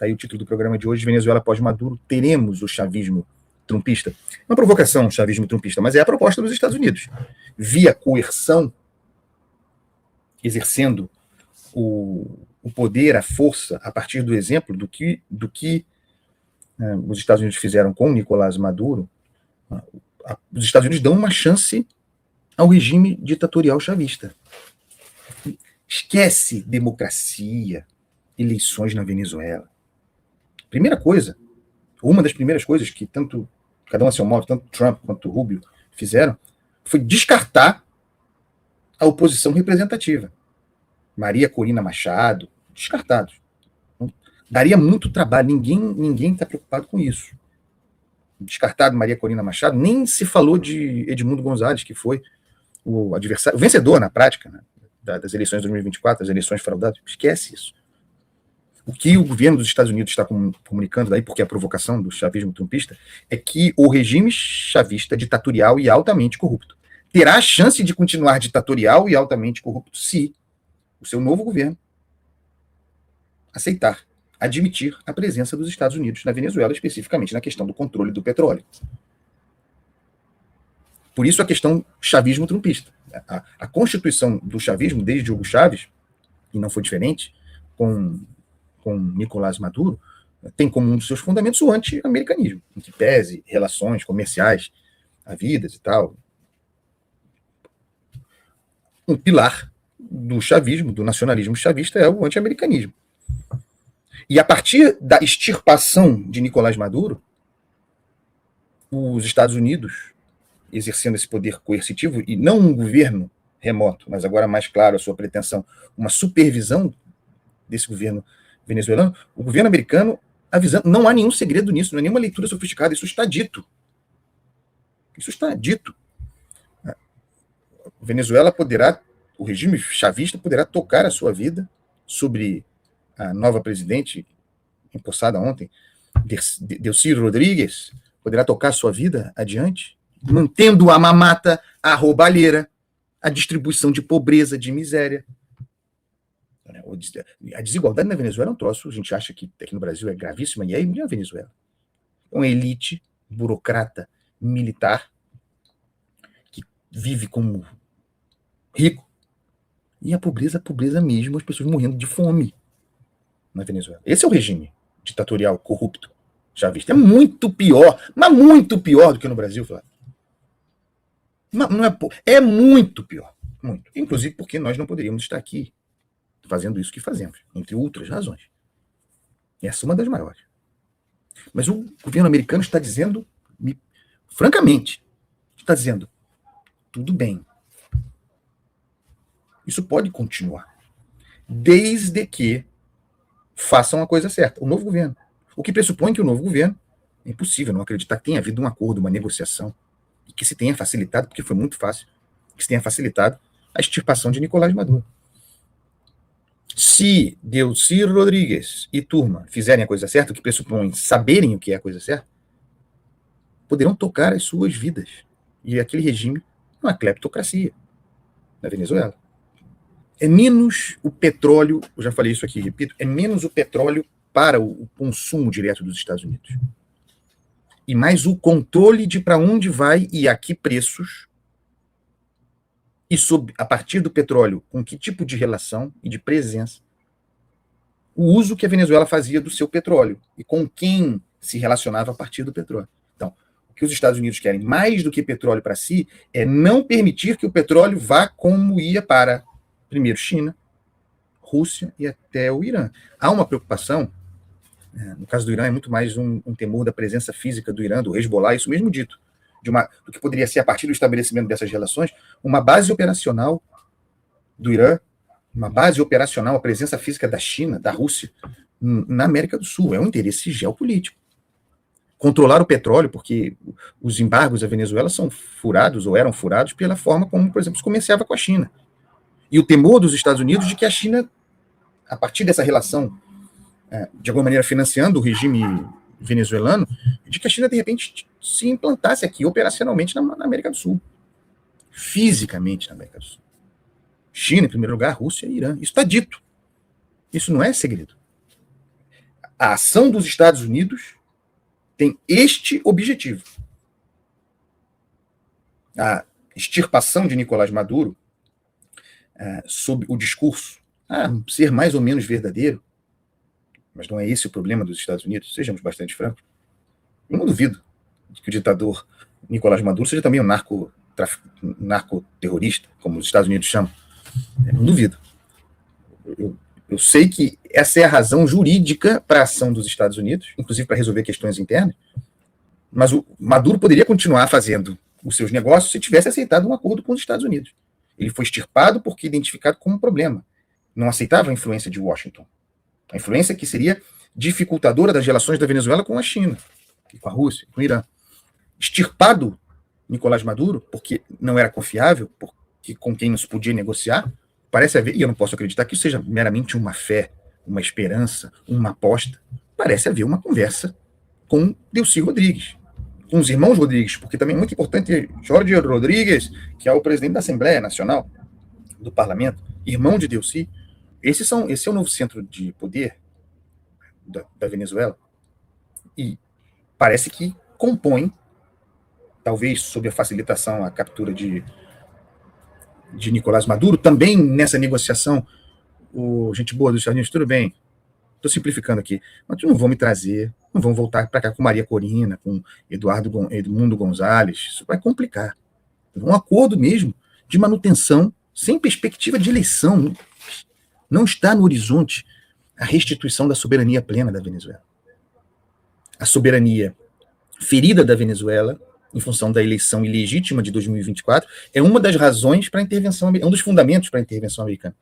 Está aí o título do programa de hoje, Venezuela pós-Maduro, teremos o chavismo trumpista. Uma provocação, o chavismo trumpista, mas é a proposta dos Estados Unidos. Via coerção, exercendo o poder, a força, a partir do exemplo do que os Estados Unidos fizeram com Nicolás Maduro. Os Estados Unidos dão uma chance ao regime ditatorial chavista. Esquece democracia, eleições na Venezuela. Primeira coisa, uma das primeiras coisas que tanto, cada um a seu modo, tanto Trump quanto Rubio fizeram, foi descartar a oposição representativa. Maria Corina Machado, descartados. Daria muito trabalho, ninguém está preocupado com isso. Descartado Maria Corina Machado, nem se falou de Edmundo Gonzalez, que foi o adversário, o vencedor na prática, né, das eleições de 2024, das eleições fraudadas. Esquece isso. O que o governo dos Estados Unidos está comunicando daí, porque é a provocação do chavismo trumpista, é que o regime chavista ditatorial e altamente corrupto terá a chance de continuar ditatorial e altamente corrupto se o seu novo governo aceitar, admitir a presença dos Estados Unidos na Venezuela, especificamente na questão do controle do petróleo. Por isso a questão chavismo trumpista. A constituição do chavismo, desde Hugo Chávez, e não foi diferente, com Nicolás Maduro, tem como um dos seus fundamentos o anti-americanismo, em que pese relações comerciais havidas e tal. Um pilar do chavismo, do nacionalismo chavista, é o anti-americanismo. E a partir da extirpação de Nicolás Maduro, os Estados Unidos, exercendo esse poder coercitivo, e não um governo remoto, mas agora mais claro a sua pretensão, uma supervisão desse governo venezuelano, o governo americano avisando, não há nenhum segredo nisso, não é nenhuma leitura sofisticada, isso está dito. Isso está dito. Venezuela poderá, o regime chavista poderá tocar a sua vida sobre a nova presidente, empossada ontem, Delcy Rodrigues, poderá tocar a sua vida adiante, mantendo a mamata, a roubalheira, a distribuição de pobreza, de miséria. A desigualdade na Venezuela é um troço, a gente acha que aqui no Brasil é gravíssima, e é na Venezuela. É uma elite burocrata militar que vive como rico, e a pobreza mesmo, as pessoas morrendo de fome na Venezuela. Esse é o regime ditatorial corrupto chavista. É muito pior, mas muito pior do que no Brasil, Flávio. Não é muito pior. Muito. Inclusive porque nós não poderíamos estar aqui fazendo isso que fazemos, entre outras razões. Essa é uma das maiores. Mas o governo americano está dizendo, francamente, está dizendo, tudo bem. Isso pode continuar, desde que façam a coisa certa. O novo governo. O que pressupõe que o novo governo, é impossível não acreditar que tenha havido um acordo, uma negociação, e que se tenha facilitado, porque foi muito fácil, que se tenha facilitado a extirpação de Nicolás Maduro. Se Delcy Rodrigues e turma fizerem a coisa certa, o que pressupõe saberem o que é a coisa certa, poderão tocar as suas vidas. E aquele regime é uma cleptocracia na Venezuela. É menos o petróleo, eu já falei isso aqui, repito, é menos o petróleo para o consumo direto dos Estados Unidos. E mais o controle de para onde vai e a que preços, e a partir do petróleo, com que tipo de relação e de presença, o uso que a Venezuela fazia do seu petróleo e com quem se relacionava a partir do petróleo. Então, o que os Estados Unidos querem, mais do que petróleo para si, é não permitir que o petróleo vá como ia para, primeiro, China, Rússia e até o Irã. Há uma preocupação, no caso do Irã, é muito mais um temor da presença física do Irã, do Hezbollah, isso mesmo dito, do que poderia ser, a partir do estabelecimento dessas relações, uma base operacional do Irã, uma base operacional, a presença física da China, da Rússia, na América do Sul. É um interesse geopolítico. Controlar o petróleo, porque os embargos à Venezuela são furados, ou eram furados, pela forma como, por exemplo, se comerciava com a China. E o temor dos Estados Unidos de que a China, a partir dessa relação, de alguma maneira financiando o regime venezuelano, de que a China, de repente, se implantasse aqui operacionalmente na América do Sul. Fisicamente na América do Sul. China, em primeiro lugar, Rússia e Irã. Isso está dito. Isso não é segredo. a ação dos Estados Unidos tem este objetivo. A extirpação de Nicolás Maduro, sob o discurso ser mais ou menos verdadeiro, mas não é esse o problema dos Estados Unidos, sejamos bastante francos. Eu não duvido de que o ditador Nicolás Maduro seja também um narcoterrorista, como os Estados Unidos chamam. Eu não duvido. Eu sei que essa é a razão jurídica para a ação dos Estados Unidos, inclusive para resolver questões internas, mas o Maduro poderia continuar fazendo os seus negócios se tivesse aceitado um acordo com os Estados Unidos. Ele foi extirpado porque identificado como um problema. Não aceitava a influência de Washington. A influência que seria dificultadora das relações da Venezuela com a China, e com a Rússia, com o Irã. Extirpado Nicolás Maduro, porque não era confiável, porque com quem não se podia negociar, parece haver, e eu não posso acreditar que isso seja meramente uma fé, uma esperança, uma aposta, parece haver uma conversa com Delcy Rodrigues, com os irmãos Rodrigues, porque também é muito importante, Jorge Rodrigues, que é o presidente da Assembleia Nacional do Parlamento, irmão de Delcy, esse é o novo centro de poder da Venezuela, e parece que compõe, talvez sob a facilitação, a captura de Nicolás Maduro, também nessa negociação, gente boa dos Estados Unidos, tudo bem, estou simplificando aqui, mas não vão me trazer, não vão voltar para cá com Maria Corina, com Edmundo Gonzalez, isso vai complicar. Um acordo mesmo de manutenção, sem perspectiva de eleição. Não está no horizonte a restituição da soberania plena da Venezuela. A soberania ferida da Venezuela, em função da eleição ilegítima de 2024, é uma das razões para a intervenção americana, um dos fundamentos para a intervenção americana.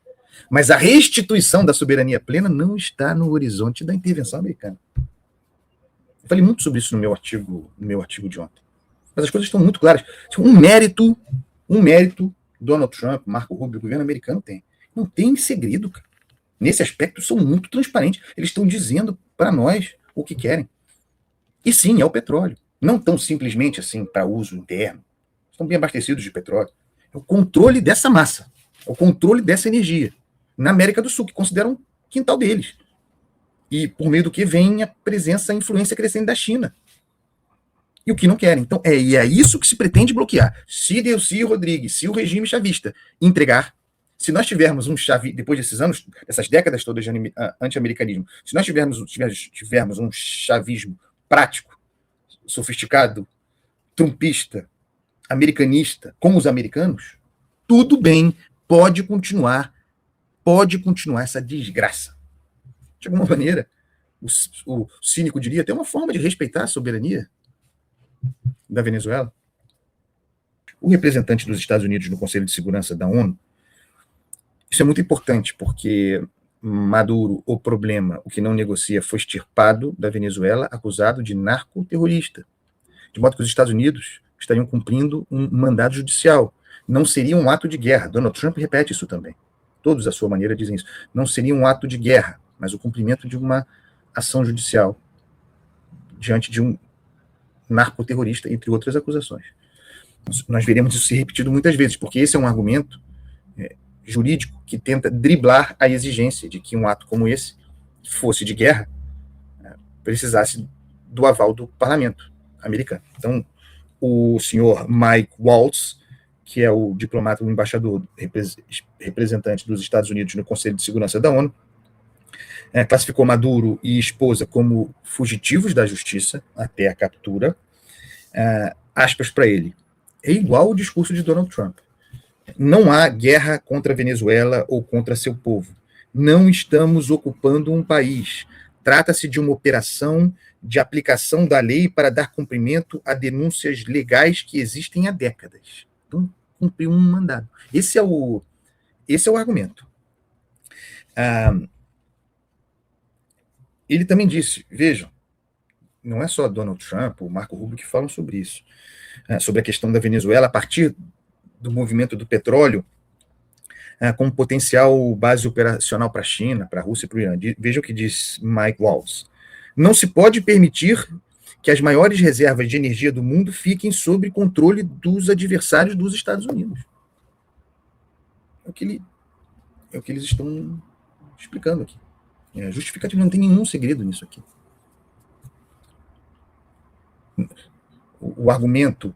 Mas a restituição da soberania plena não está no horizonte da intervenção americana. Eu falei muito sobre isso no meu artigo de ontem. Mas as coisas estão muito claras. Um mérito Donald Trump, Marco Rubio, o governo americano tem. Não tem segredo, cara. Nesse aspecto, são muito transparentes. Eles estão dizendo para nós o que querem. E sim, é o petróleo. Não tão simplesmente assim para uso interno. Estão bem abastecidos de petróleo. É o controle dessa massa. É o controle dessa energia. Na América do Sul, que consideram um quintal deles. E por meio do que vem a presença, a influência crescente da China. E o que não querem. Então, é isso que se pretende bloquear. Se Delcy Rodrigues, se o regime chavista entregar, se nós tivermos depois desses anos, dessas décadas todas de anti-americanismo, se nós tivermos um chavismo prático, sofisticado, trumpista, americanista, como os americanos, tudo bem, pode continuar essa desgraça. De alguma maneira, o cínico diria, tem uma forma de respeitar a soberania da Venezuela. O representante dos Estados Unidos no Conselho de Segurança da ONU, isso é muito importante, porque Maduro, o problema, o que não negocia, foi extirpado da Venezuela, acusado de narcoterrorista. De modo que os Estados Unidos estariam cumprindo um mandado judicial. Não seria um ato de guerra. Donald Trump repete isso também. Todos, à sua maneira, dizem isso. Não seria um ato de guerra, mas o cumprimento de uma ação judicial diante de um narcoterrorista, entre outras acusações. Nós veremos isso ser repetido muitas vezes, porque esse é um argumento jurídico que tenta driblar a exigência de que um ato como esse fosse de guerra, precisasse do aval do parlamento americano. Então, o senhor Mike Waltz, que é o diplomata, o embaixador, representante dos Estados Unidos no Conselho de Segurança da ONU, classificou Maduro e esposa como fugitivos da justiça até a captura. Aspas para ele. É igual o discurso de Donald Trump. Não há guerra contra a Venezuela ou contra seu povo. Não estamos ocupando um país. Trata-se de uma operação de aplicação da lei para dar cumprimento a denúncias legais que existem há décadas. Então, cumpriu um mandado. Esse é o argumento. Ele também disse, vejam, não é só Donald Trump, o Marco Rubio que falam sobre isso, sobre a questão da Venezuela, a partir do movimento do petróleo, como potencial base operacional para a China, para a Rússia e para o Irã. Veja o que diz Mike Waltz. Não se pode permitir que as maiores reservas de energia do mundo fiquem sob controle dos adversários dos Estados Unidos. É o que eles estão explicando aqui. Justificativa, não tem nenhum segredo nisso aqui. O argumento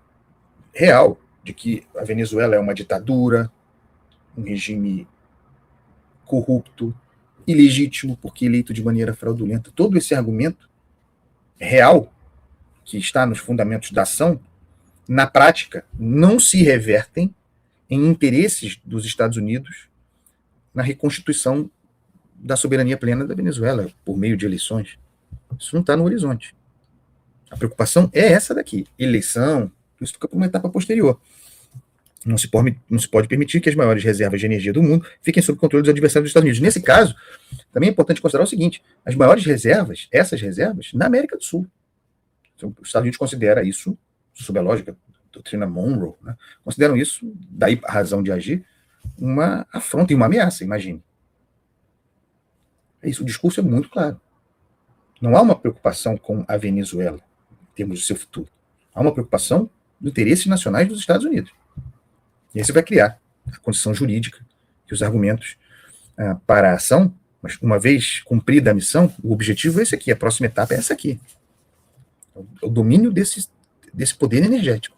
real de que a Venezuela é uma ditadura, um regime corrupto, ilegítimo, porque eleito de maneira fraudulenta, todo esse argumento real, que está nos fundamentos da ação, na prática, não se revertem em interesses dos Estados Unidos na reconstituição da soberania plena da Venezuela, por meio de eleições. Isso não está no horizonte. A preocupação é essa daqui. Eleição, isso fica para uma etapa posterior. Não se pode permitir que as maiores reservas de energia do mundo fiquem sob controle dos adversários dos Estados Unidos. Nesse caso, também é importante considerar o seguinte: as maiores reservas, essas reservas, na América do Sul. Então, os Estados Unidos considera isso, sob a lógica, doutrina Monroe, né, consideram isso, daí a razão de agir, uma afronta e uma ameaça, imagine. Isso, o discurso é muito claro. Não há uma preocupação com a Venezuela, em termos do seu futuro. Há uma preocupação dos interesses nacionais dos Estados Unidos. E aí você vai criar a condição jurídica e os argumentos para a ação, mas uma vez cumprida a missão, o objetivo é esse aqui, a próxima etapa é essa aqui. O domínio desse poder energético.